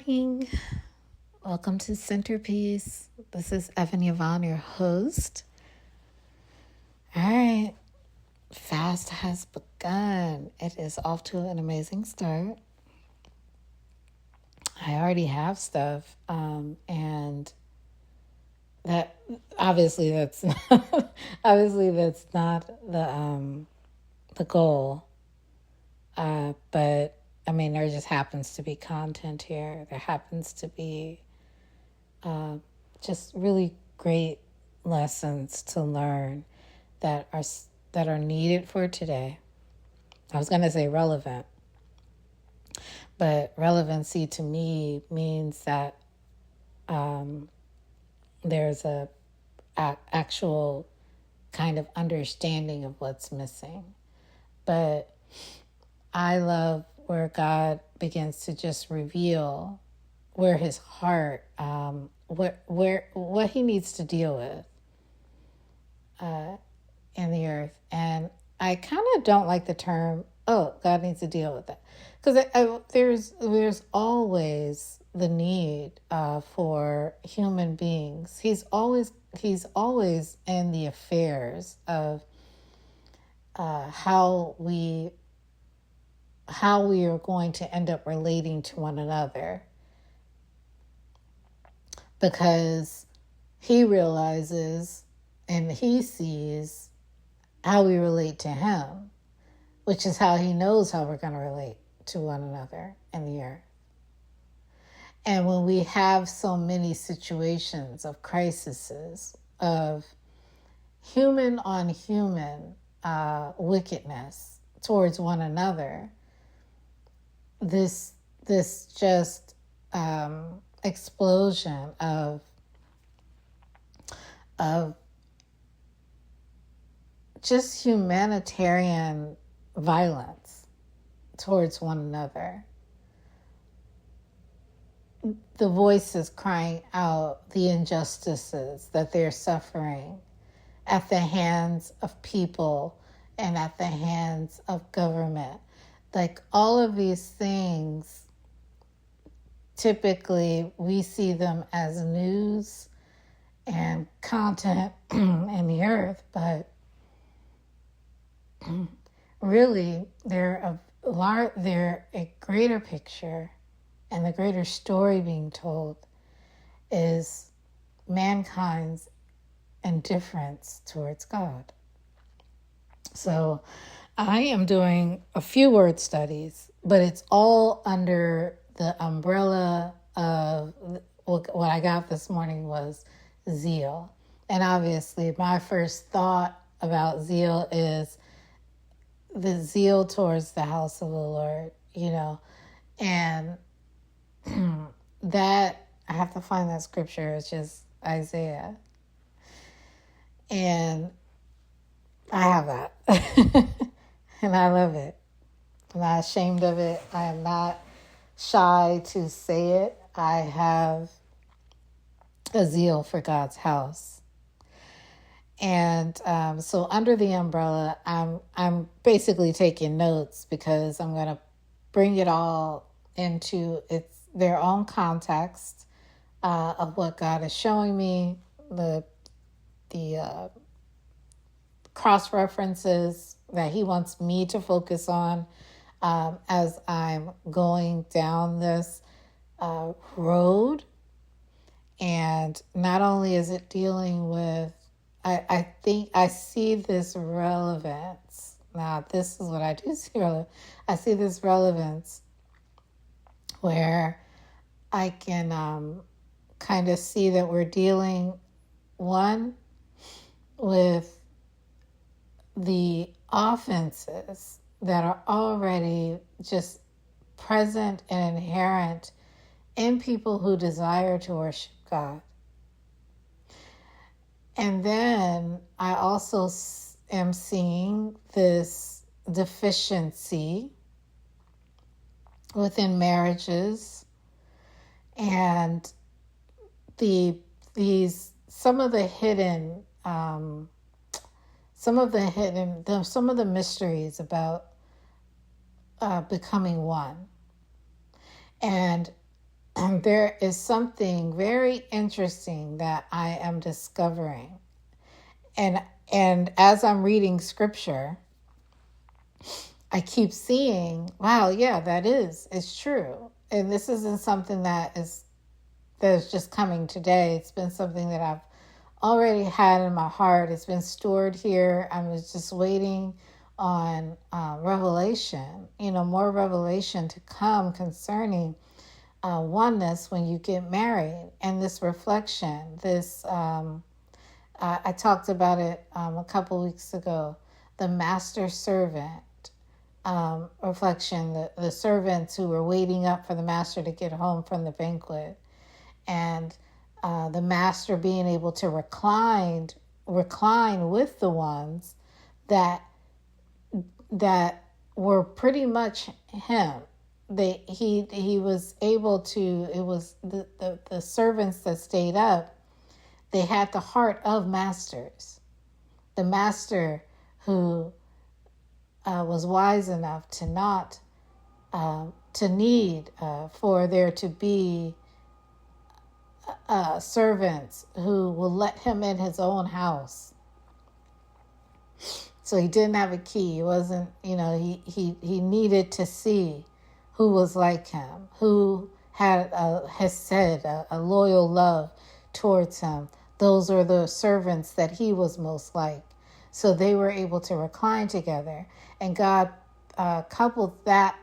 morning. Welcome to Centerpiece. This is Evan Yvonne, your host. All right, fast has begun. It is off to an amazing start. I already have stuff, and that that's not, that's not the goal. But I mean, there just happens to be content here. There happens to be just really great lessons to learn that are needed for today. I was going to say relevant, but relevancy to me means that there's a actual kind of understanding of what's missing. But I love where God begins to just reveal where his heart, what he needs to deal with in the earth. And I kind of don't like the term, oh, God needs to deal with that. Because there's always the need for human beings. He's always in the affairs of how we are going to end up relating to one another, because he realizes and he sees how we relate to him, which is how he knows how we're going to relate to one another in the earth. And when we have so many situations of crises, of human on human wickedness towards one another, this just explosion of just humanitarian violence towards one another. The voices crying out the injustices that they're suffering at the hands of people and at the hands of government. Like all of these things, typically we see them as news and content in the earth, but really they're a greater picture, and the greater story being told is mankind's indifference towards God. So I am doing a few word studies, but it's all under the umbrella of what I got this morning was zeal. And obviously my first thought about zeal is the zeal towards the house of the Lord, and that, I have to find that scripture, it's just Isaiah. And I have that. And I love it. I'm not ashamed of it. I am not shy to say it. I have a zeal for God's house. And so under the umbrella, I'm basically taking notes, because I'm going to bring it all into their own context of what God is showing me, the cross-references that he wants me to focus on as I'm going down this road. And not only is it dealing with, I think I see this relevance. Now, this is what I do see. I see this relevance where I can kind of see that we're dealing, one, with the offenses that are already just present and inherent in people who desire to worship God. And then I also am seeing this deficiency within marriages, and some of the mysteries about becoming one. And there is something very interesting that I am discovering. And as I'm reading scripture, I keep seeing, wow, yeah, it's true. And this isn't something that's just coming today. It's been something that I've already had in my heart. It's been stored here. I was just waiting on revelation, more revelation to come concerning oneness when you get married, and this reflection, I talked about it a couple weeks ago, the master servant reflection, the servants who were waiting up for the master to get home from the banquet, and the master being able to recline with the ones that were pretty much him. He was able to. It was the servants that stayed up. They had the heart of masters. The master who was wise enough to not to need for there to be servants who will let him in his own house. So he didn't have a key. He wasn't, he needed to see who was like him, who has said a loyal love towards him. Those are the servants that he was most like. So they were able to recline together. And God coupled that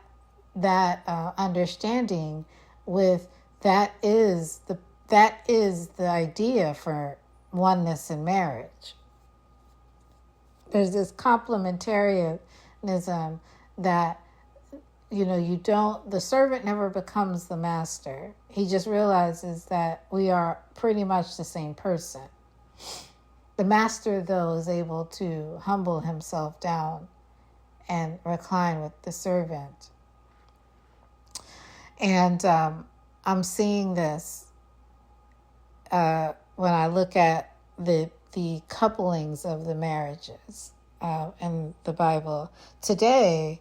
understanding with that is the idea for oneness in marriage. There's this complementarianism that, the servant never becomes the master. He just realizes that we are pretty much the same person. The master, though, is able to humble himself down and recline with the servant. And I'm seeing this when I look at the couplings of the marriages in the Bible. Today,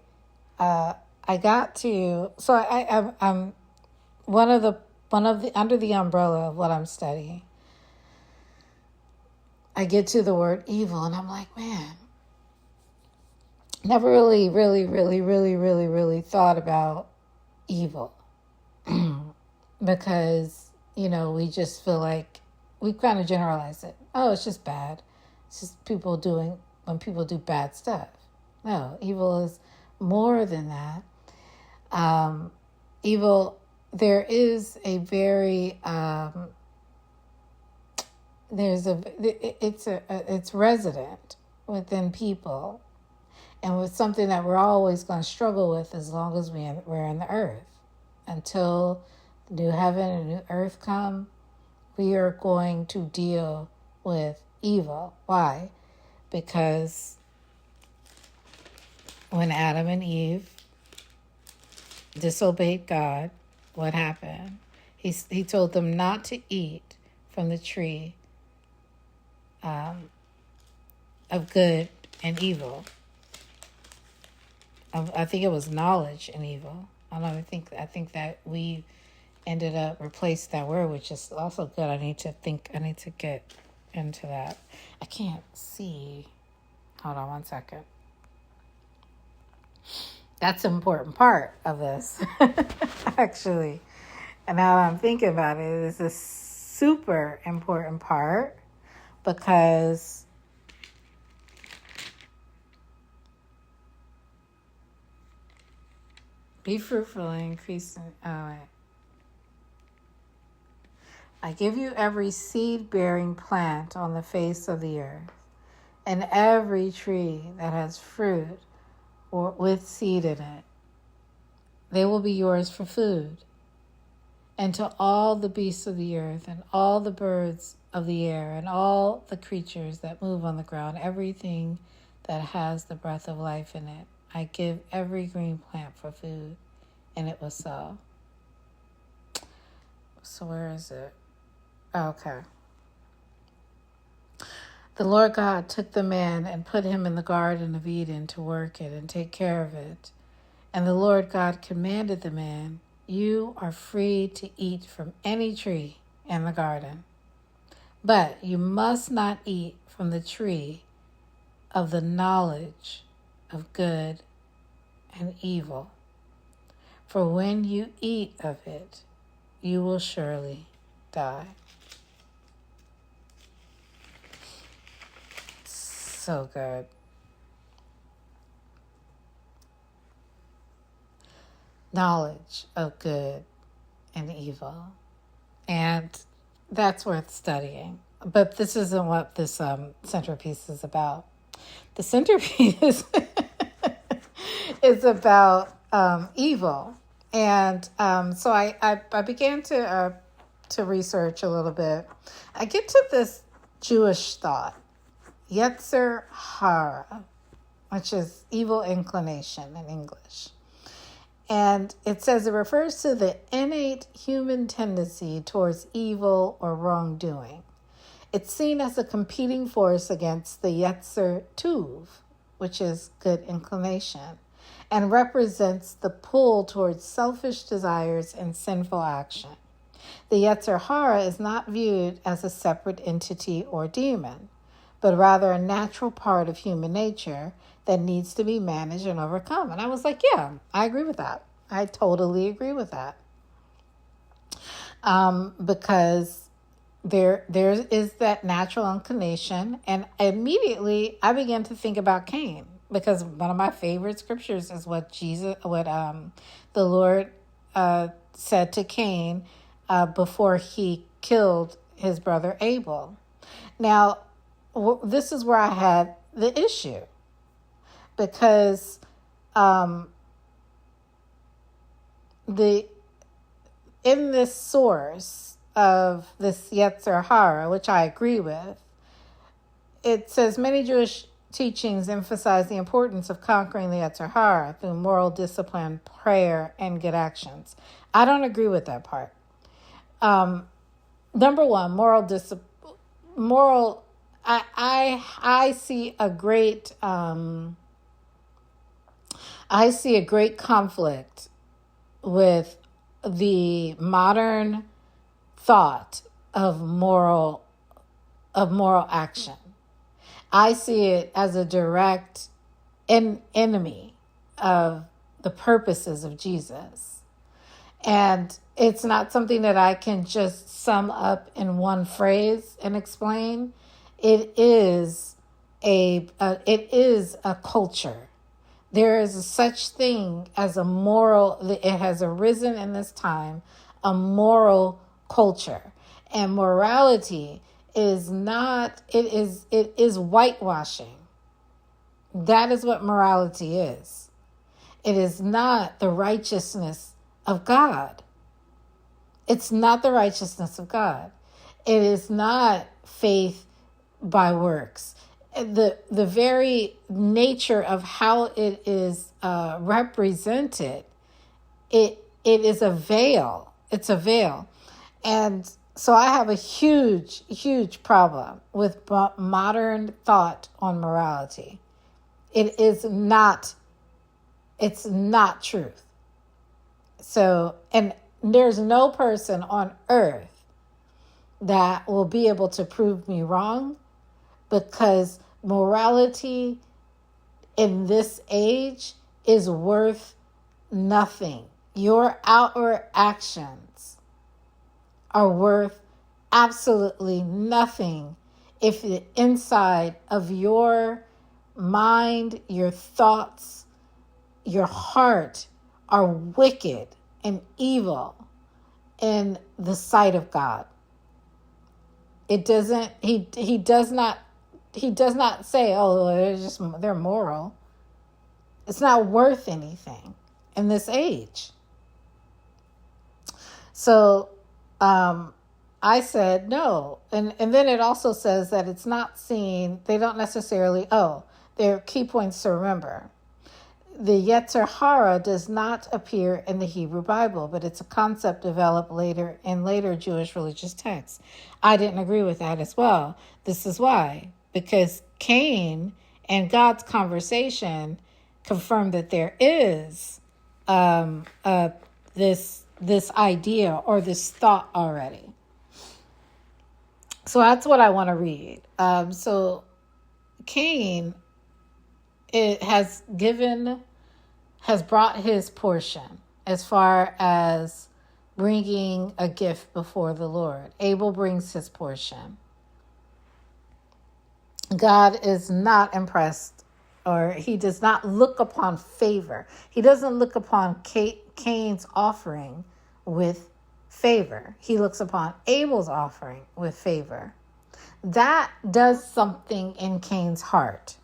I got to, so I'm one of the under the umbrella of what I'm studying. I get to the word evil, and I'm like, man, never really thought about evil because, we just feel like we kind of generalize it. Oh, it's just bad. It's just when people do bad stuff. No, evil is more than that. Evil, there is a very, it's resident within people, and with something that we're always going to struggle with as long as we're in the earth. Until the new heaven and new earth come, we are going to deal with evil. Why? Because when Adam and Eve disobeyed God, what happened? He told them not to eat from the tree of good and evil. I think it was knowledge and evil. I think that we ended up replaced that word, which is also good. I need to get into that. I can't see. Hold on one second. That's an important part of this, actually. And now I'm thinking about it, it's a super important part because be fruitful and increase. I give you every seed-bearing plant on the face of the earth, and every tree that has fruit or with seed in it. They will be yours for food. And to all the beasts of the earth, and all the birds of the air, and all the creatures that move on the ground, everything that has the breath of life in it, I give every green plant for food. And it was so. So where is it? Okay. The Lord God took the man and put him in the Garden of Eden to work it and take care of it. And the Lord God commanded the man, You are free to eat from any tree in the garden, but you must not eat from the tree of the knowledge of good and evil. For when you eat of it, you will surely die. So good. Knowledge of good and evil. And that's worth studying. But this isn't what this centerpiece is about. The centerpiece is about evil. And so I began to research a little bit. I get to this Jewish thought, Yetzer Hara, which is evil inclination in English. And it says it refers to the innate human tendency towards evil or wrongdoing. It's seen as a competing force against the Yetzer Tuv, which is good inclination, and represents the pull towards selfish desires and sinful action. The Yetzer Hara is not viewed as a separate entity or demon, but rather a natural part of human nature that needs to be managed and overcome. And I was like, yeah, I agree with that. I totally agree with that. Because there is that natural inclination. And immediately I began to think about Cain, because one of my favorite scriptures is what the Lord said to Cain before he killed his brother Abel. Now, this is where I had the issue, because in this source of this Yetzer Hara, which I agree with, it says many Jewish teachings emphasize the importance of conquering the Yetzer Hara through moral discipline, prayer, and good actions. I don't agree with that part. Number one, I see a great conflict with the modern thought of moral action. I see it as a direct enemy of the purposes of Jesus. And it's not something that I can just sum up in one phrase and explain. It is a culture. There is such thing as a moral, it has arisen in this time, a moral culture. And morality is not, it is whitewashing. That is what morality is. It is not the righteousness of God. It's not the righteousness of God. It is not faith by works. The very nature of how it is represented, it is a veil. It's a veil. And so I have a huge problem with modern thought on morality. It's not truth. So, and there's no person on earth that will be able to prove me wrong, because morality in this age is worth nothing. Your outward actions are worth absolutely nothing if the inside of your mind, your thoughts, your heart are wicked and evil in the sight of God. It doesn't, he does not say, oh, they're moral. It's not worth anything in this age. So I said no. And then it also says that it's not seen, they don't necessarily, there are key points to remember. The Yetzer Hara does not appear in the Hebrew Bible, but it's a concept developed in later Jewish religious texts. I didn't agree with that as well. This is why. Because Cain and God's conversation confirmed that there is this this idea or this thought already. So that's what I want to read. So Cain, it has brought his portion as far as bringing a gift before the Lord. Abel brings his portion. God is not impressed, or he does not look upon favor. He doesn't look upon Cain's offering with favor. He looks upon Abel's offering with favor. That does something in Cain's heart.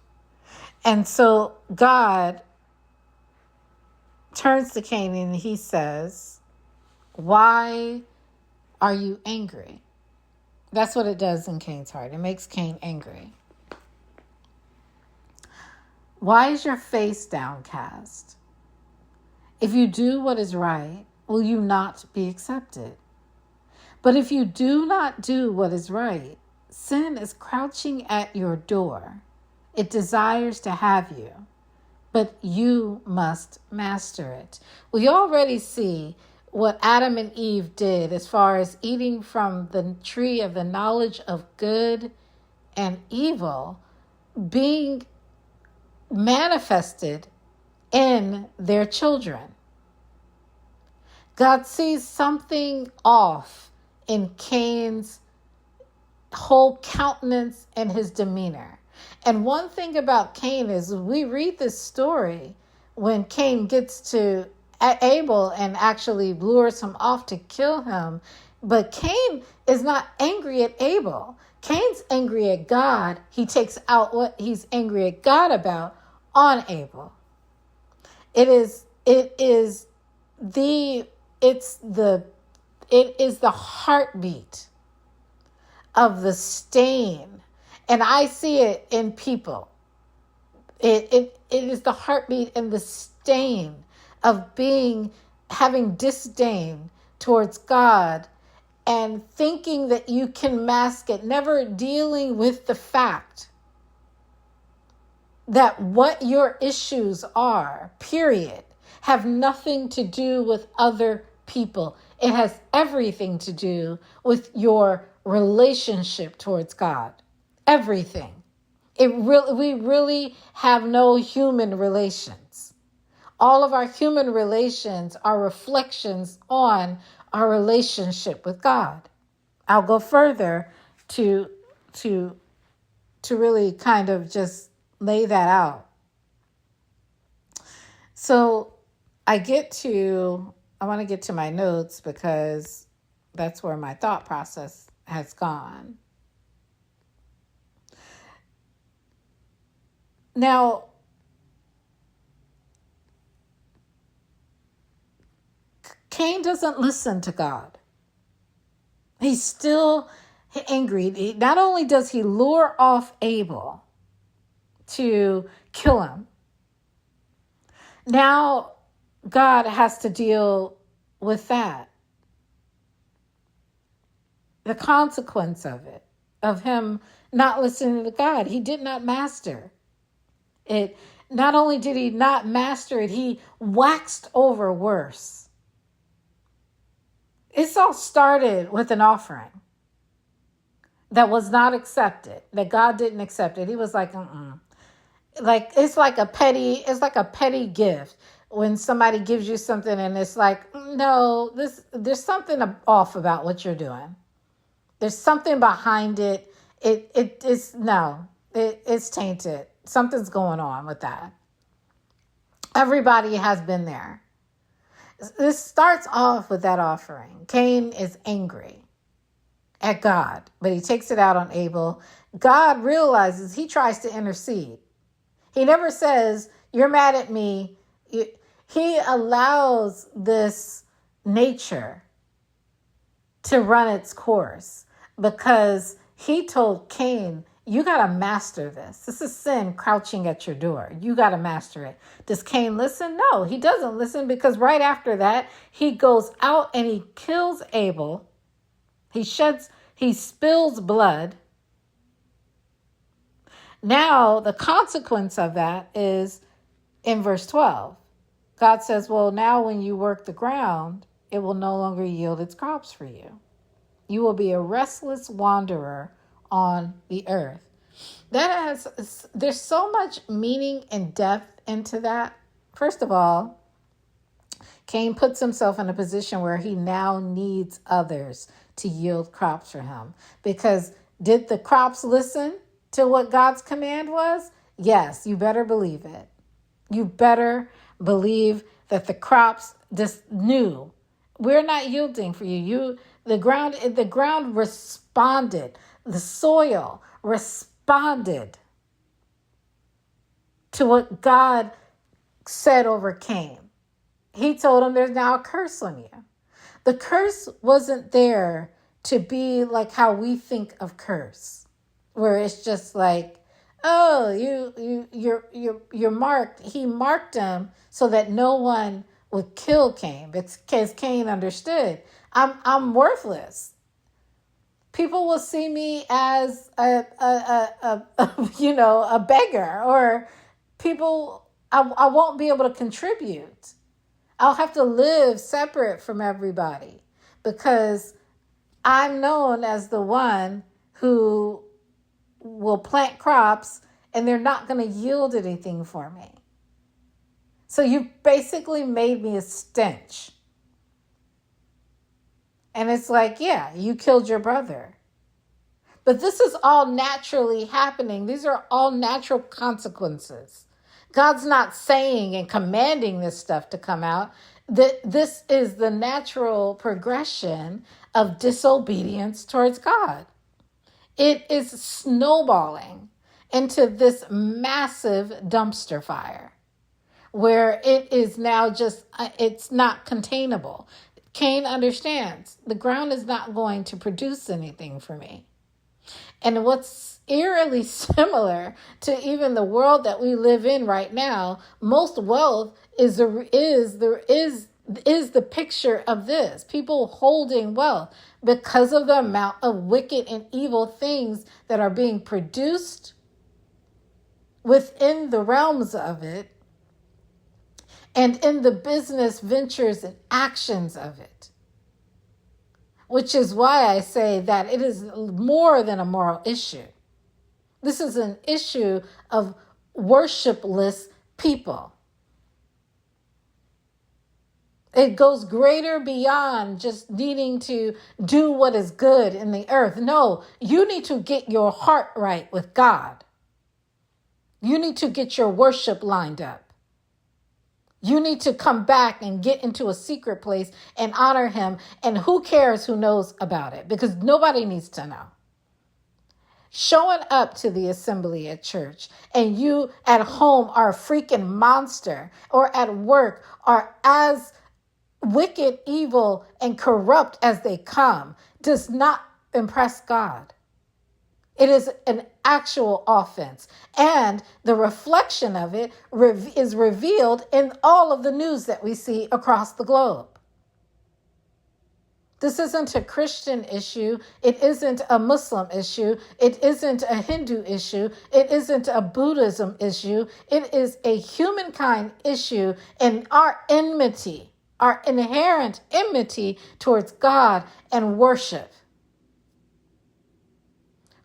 And so God turns to Cain and he says, "Why are you angry?" That's what it does in Cain's heart. It makes Cain angry. "Why is your face downcast? If you do what is right, will you not be accepted? But if you do not do what is right, sin is crouching at your door. It desires to have you, but you must master it." We already see what Adam and Eve did as far as eating from the tree of the knowledge of good and evil being manifested in their children. God sees something off in Cain's whole countenance and his demeanor. And one thing about Cain is we read this story when Cain gets to Abel and actually lures him off to kill him. But Cain is not angry at Abel. Cain's angry at God. He takes out what he's angry at God about on Abel. It is the heartbeat of the stain. And I see it in people. It is the heartbeat and the stain of having disdain towards God and thinking that you can mask it, never dealing with the fact that what your issues are, period, have nothing to do with other people. It has everything to do with your relationship towards God. Everything. We really have no human relations. All of our human relations are reflections on our relationship with God. I'll go further to really kind of just lay that out. So I want to get to my notes because that's where my thought process has gone. Now, Cain doesn't listen to God. He's still angry. Not only does he lure off Abel to kill him, now God has to deal with that. The consequence of it, of him not listening to God. He did not master it. Not only did he not master it, he waxed over worse. It's all started with an offering that was not accepted, that God didn't accept it. He was like, Like it's like a petty gift when somebody gives you something and it's like, no, there's something off about what you're doing. There's something behind it. It's tainted. Something's going on with that. Everybody has been there. This starts off with that offering. Cain is angry at God, but he takes it out on Abel. God realizes, he tries to intercede. He never says, "You're mad at me." He allows this nature to run its course because he told Cain, "You got to master this. This is sin crouching at your door. You got to master it." Does Cain listen? No, he doesn't listen, because right after that, he goes out and he kills Abel. He spills blood. Now, the consequence of that is in verse 12. God says, well, now when you work the ground, it will no longer yield its crops for you. You will be a restless wanderer on the earth. There's so much meaning and depth into that. First of all, Cain puts himself in a position where he now needs others to yield crops for him. Because did the crops listen to what God's command was? Yes, you better believe it. You better believe that the crops just knew, we're not yielding for you. The ground responded. The soil responded to what God said over Cain. He told him there's now a curse on you. The curse wasn't there to be like how we think of curse, where it's just like, oh, you're marked. He marked him so that no one would kill Cain, because Cain understood, I'm worthless. People will see me as a beggar, or people, I won't be able to contribute. I'll have to live separate from everybody because I'm known as the one who will plant crops and they're not going to yield anything for me. So you basically made me a stench. And it's like, yeah, you killed your brother. But this is all naturally happening. These are all natural consequences. God's not saying and commanding this stuff to come out. This is the natural progression of disobedience towards God. It is snowballing into this massive dumpster fire where it is now just, it's not containable. Cain understands the ground is not going to produce anything for me. And what's eerily similar to even the world that we live in right now, most wealth is the picture of this. People holding wealth because of the amount of wicked and evil things that are being produced within the realms of it and in the business ventures and actions of it. Which is why I say that it is more than a moral issue. This is an issue of worshipless people. It goes greater beyond just needing to do what is good in the earth. No, you need to get your heart right with God. You need to get your worship lined up. You need to come back and get into a secret place and honor him. And who cares who knows about it? Because nobody needs to know. Showing up to the assembly at church and you at home are a freaking monster, or at work are as wicked, evil, and corrupt as they come, does not impress God. It is an actual offense. And the reflection of it is revealed in all of the news that we see across the globe. This isn't a Christian issue. It isn't a Muslim issue. It isn't a Hindu issue. It isn't a Buddhism issue. It is a humankind issue, and our enmity, our inherent enmity towards God and worship.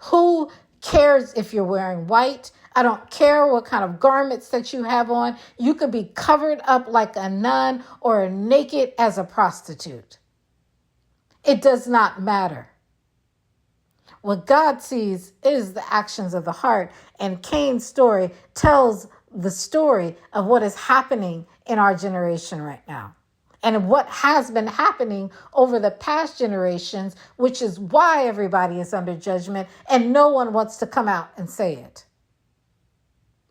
Who cares if you're wearing white? I don't care what kind of garments that you have on. You could be covered up like a nun or naked as a prostitute. It does not matter. What God sees is the actions of the heart, and Cain's story tells the story of what is happening in our generation right now. And what has been happening over the past generations, which is why everybody is under judgment and no one wants to come out and say it.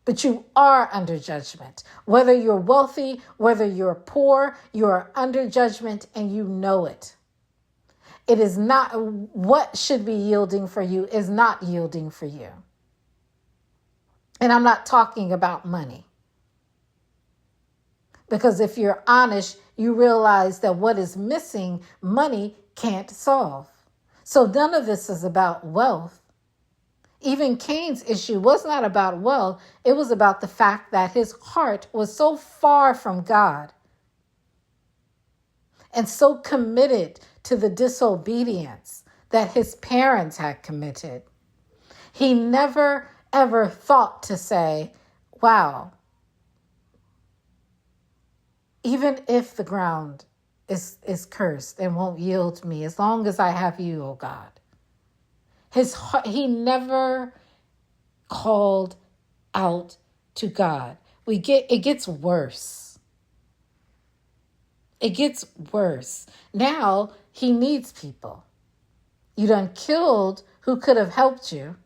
But you are under judgment. Whether you're wealthy, whether you're poor, you are under judgment and you know it. It is not what should be yielding for you is not yielding for you. And I'm not talking about money. Because if you're honest, you realize that what is missing, money can't solve. So none of this is about wealth. Even Cain's issue was not about wealth. It was about the fact that his heart was so far from God. and so committed to the disobedience that his parents had committed. He never, ever thought to say, wow, even if the ground is cursed and won't yield me, as long as I have you, oh God. He never called out to God. It gets worse. It gets worse. Now he needs people. You done killed who could have helped you.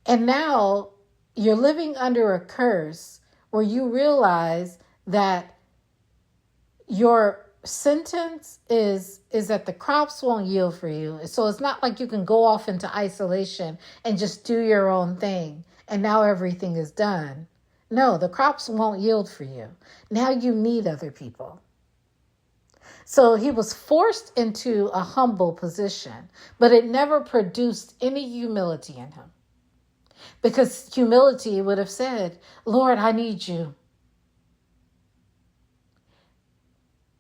And now you're living under a curse where you realize that your sentence is that the crops won't yield for you. So it's not like you can go off into isolation and just do your own thing and now everything is done. No, the crops won't yield for you. Now you need other people. So he was forced into a humble position, but it never produced any humility in him. Because humility would have said, Lord, I need you.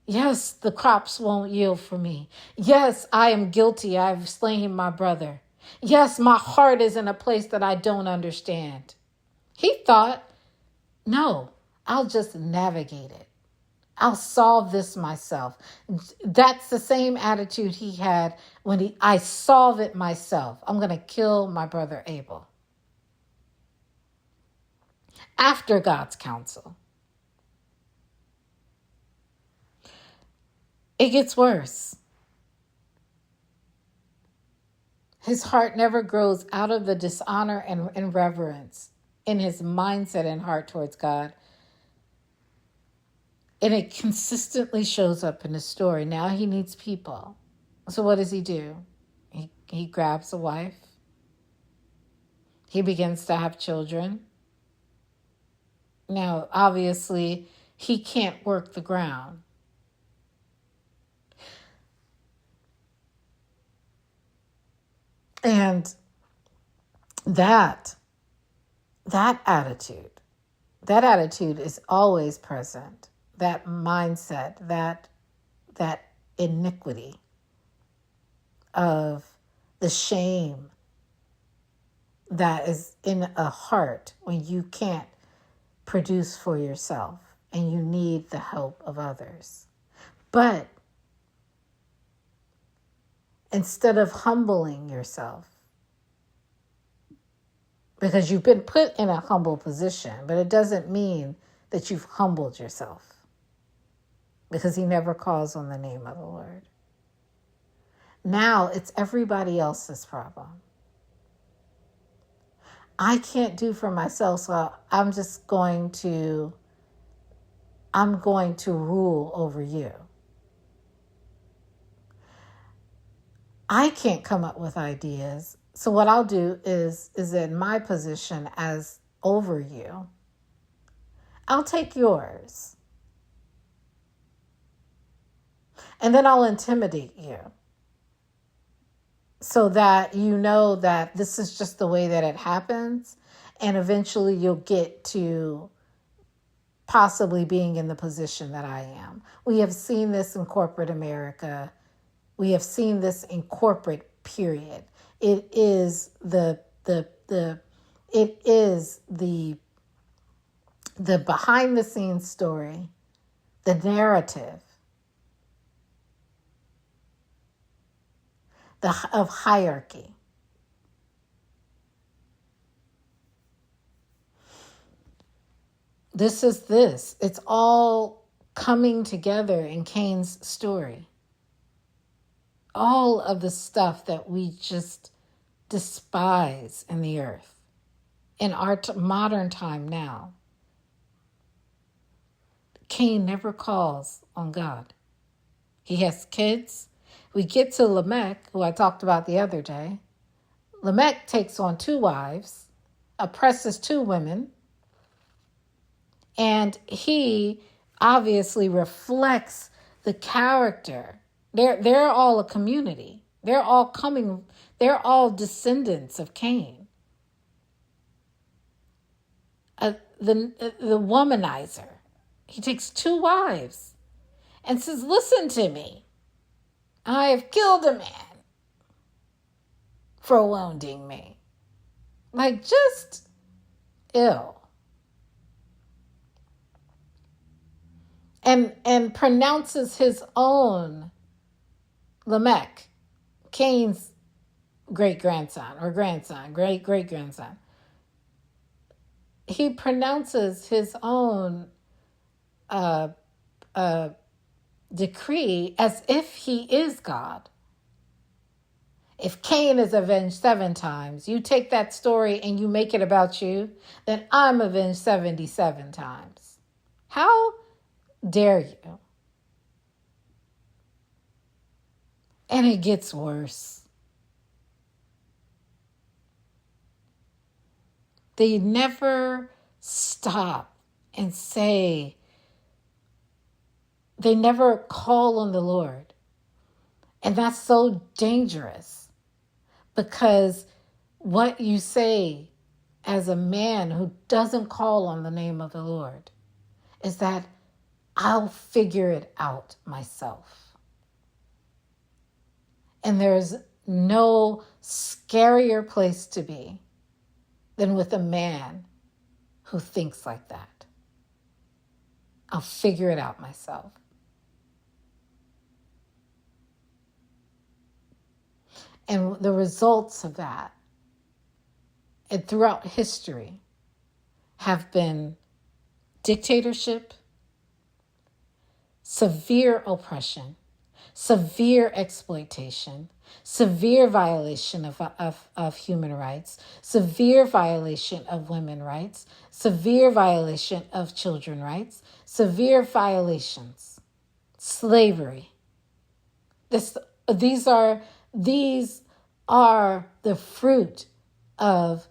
Yes, the crops won't yield for me. Yes, I am guilty. I've slain my brother. Yes, my heart is in a place that I don't understand. He thought, no, I'll just navigate it. I'll solve this myself. That's the same attitude he had when I solve it myself. I'm going to kill my brother Abel. After God's counsel. It gets worse. His heart never grows out of the dishonor and reverence in his mindset and heart towards God. And it consistently shows up in his story. Now he needs people. So what does he do? He grabs a wife. He begins to have children. Now, obviously, he can't work the ground. And that attitude is always present. That mindset, that iniquity of the shame that is in a heart when you can't produce for yourself and you need the help of others. But instead of humbling yourself, because you've been put in a humble position, but it doesn't mean that you've humbled yourself, because he never calls on the name of the Lord. Now it's everybody else's problem. I can't do for myself, so I'm going to rule over you. I can't come up with ideas. So what I'll do is in my position as over you, I'll take yours. And then I'll intimidate you so that you know that this is just the way that it happens. And eventually you'll get to possibly being in the position that I am. We have seen this in corporate America. We have seen this in corporate period. It is the behind the scenes story, the narrative of hierarchy. This. It's all coming together in Cain's story. All of the stuff that we just despise in the earth, in our modern time now. Cain never calls on God. He has kids. We get to Lamech, who I talked about the other day. Lamech takes on 2 wives, oppresses 2 women, and he obviously reflects the character. They're all a community. They're all descendants of Cain. The womanizer. He takes 2 wives. and says, listen to me. I have killed a man for wounding me. Like, just ill. And pronounces his own Lamech, Cain's great-grandson or grandson, great-great-grandson. He pronounces his own decree as if he is God. If Cain is avenged 7 times, you take that story and you make it about you, then I'm avenged 77 times. How dare you? And it gets worse. They never stop and say, they never call on the Lord. And that's so dangerous, because what you say as a man who doesn't call on the name of the Lord is that I'll figure it out myself. And there's no scarier place to be than with a man who thinks like that. I'll figure it out myself. And the results of that, and throughout history, have been dictatorship, severe oppression, severe exploitation, severe violation of human rights, severe violation of women's rights, severe violation of children's rights, severe violations, slavery. These are the fruit of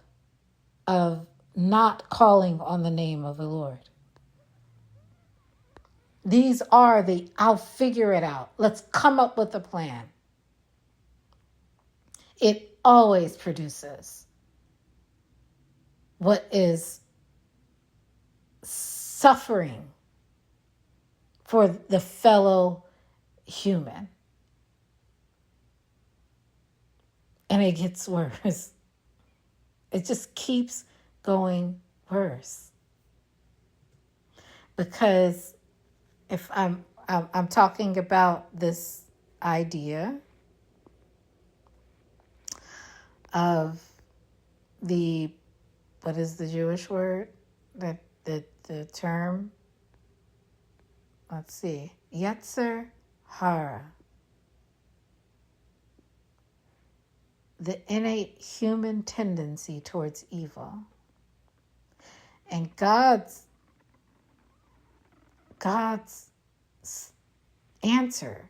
not calling on the name of the Lord. These are the I'll figure it out. Let's come up with a plan. It always produces what is suffering for the fellow human. And it gets worse. It just keeps going worse. Because if I'm talking about this idea of what is the Jewish word? The term, let's see, Yetzer Hara. The innate human tendency towards evil. And God's answer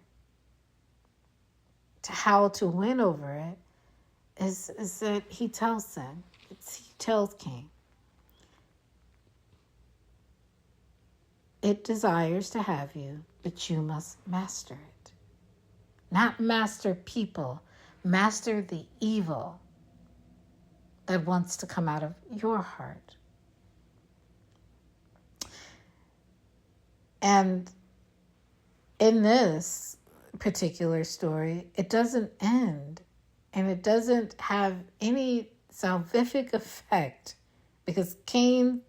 to how to win over it is that he tells them, he tells Cain, it desires to have you, but you must master it. Not master people, master the evil that wants to come out of your heart. And in this particular story, it doesn't end, and it doesn't have any salvific effect, because Cain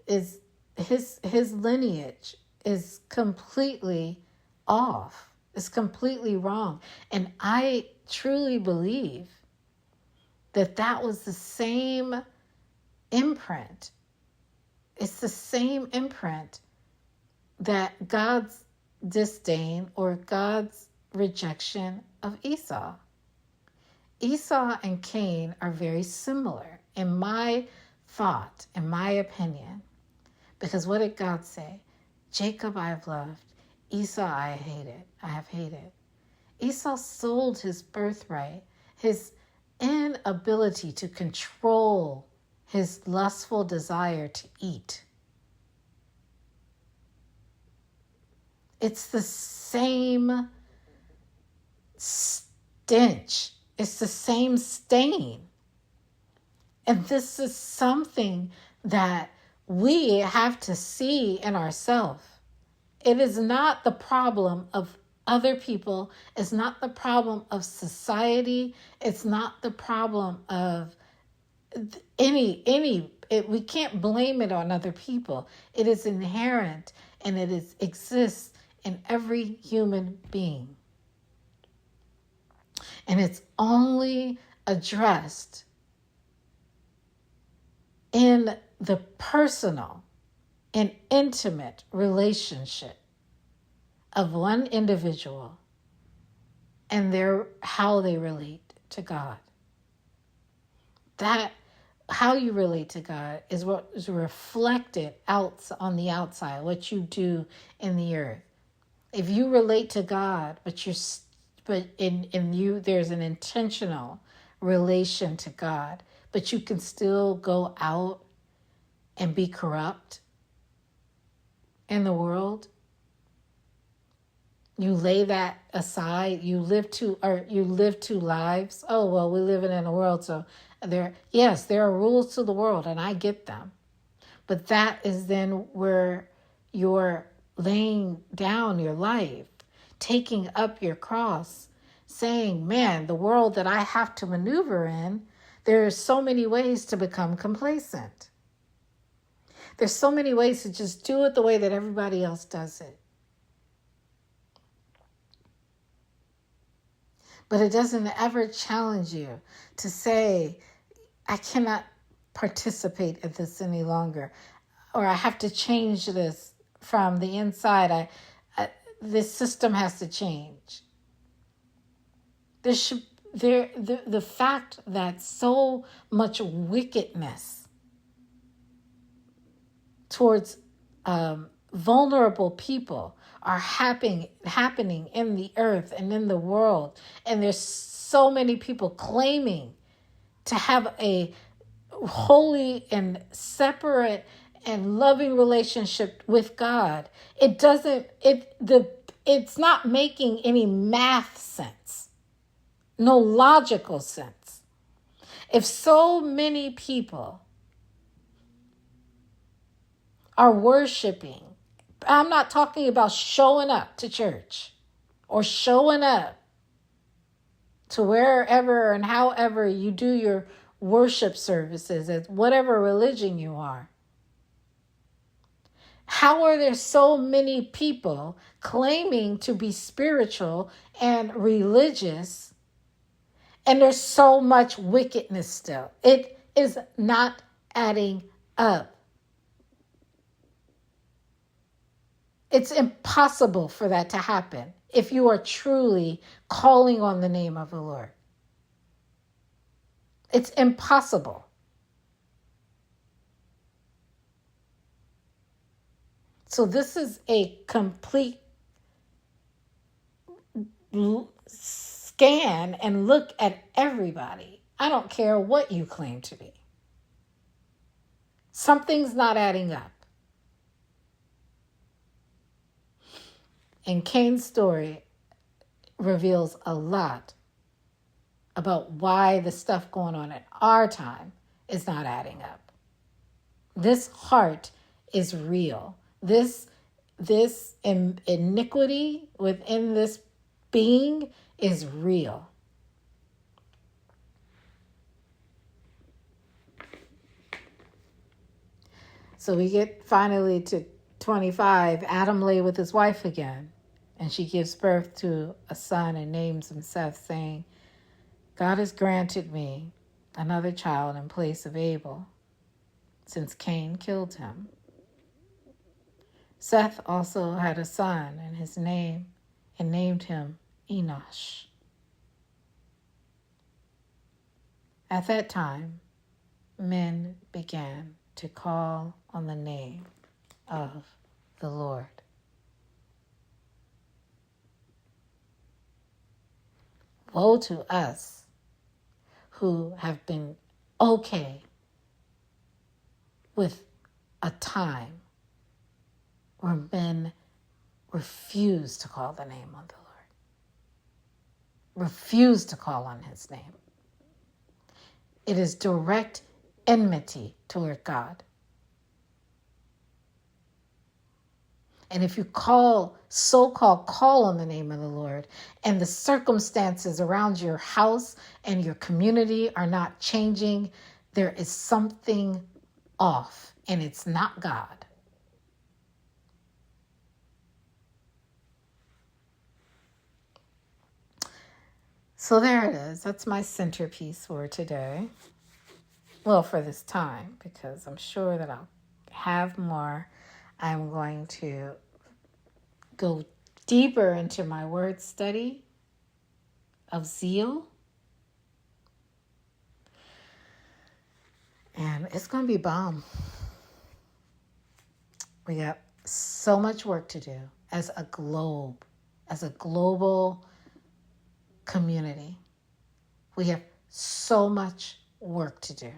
is his lineage is completely off. It's completely wrong. And I truly believe that was the same imprint. It's the same imprint that God's disdain or God's rejection of Esau. Esau and Cain are very similar in my thought, in my opinion. Because what did God say? Jacob I have loved, Esau I have hated. Esau sold his birthright, his inability to control his lustful desire to eat. It's the same stench. It's the same stain. And this is something that we have to see in ourselves. It is not the problem of other people. It's not the problem of society. It's not the problem of we can't blame it on other people. It is inherent and exists in every human being. And it's only addressed in the personal and intimate relationship of one individual and how they relate to God. That how you relate to God is what is reflected out on the outside, what you do in the earth. If you relate to God, but in you there's an intentional relation to God, but you can still go out and be corrupt in the world. You lay that aside. You live two lives. Oh, well, we're living in a world, so there are rules to the world, and I get them. But that is then where you're laying down your life, taking up your cross, saying, man, the world that I have to maneuver in, there are so many ways to become complacent. There's so many ways to just do it the way that everybody else does it. But it doesn't ever challenge you to say, I cannot participate in this any longer, or I have to change this from the inside. This system has to change. The fact that so much wickedness towards vulnerable people are happening in the earth and in the world, and there's so many people claiming to have a holy and separate and loving relationship with God. It's not making any math sense, no logical sense. If so many people are worshiping, I'm not talking about showing up to church or showing up to wherever and however you do your worship services, as whatever religion you are. How are there so many people claiming to be spiritual and religious, and there's so much wickedness still? It is not adding up. It's impossible for that to happen if you are truly calling on the name of the Lord. It's impossible. So this is a complete scan and look at everybody. I don't care what you claim to be. Something's not adding up. And Cain's story reveals a lot about why the stuff going on in our time is not adding up. This heart is real. This iniquity within this being is real. So we get finally to 25. Adam lay with his wife again, and she gives birth to a son and names him Seth, saying, God has granted me another child in place of Abel, since Cain killed him. Seth also had a son and named him Enosh. At that time, men began to call on the name of the Lord. Woe to us who have been okay with a time where men refuse to call the name of the Lord, refuse to call on his name. It is direct enmity toward God. And if you so-called call on the name of the Lord, and the circumstances around your house and your community are not changing, there is something off, and it's not God. So there it is. That's my centerpiece for today. Well, for this time, because I'm sure that I'll have more. I'm going to go deeper into my word study of zeal. And it's going to be bomb. We got so much work to do as a global community. We have so much work to do.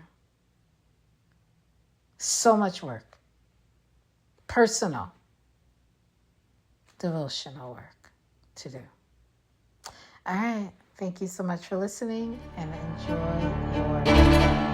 So much work. Personal, devotional work to do. All right. Thank you so much for listening, and enjoy your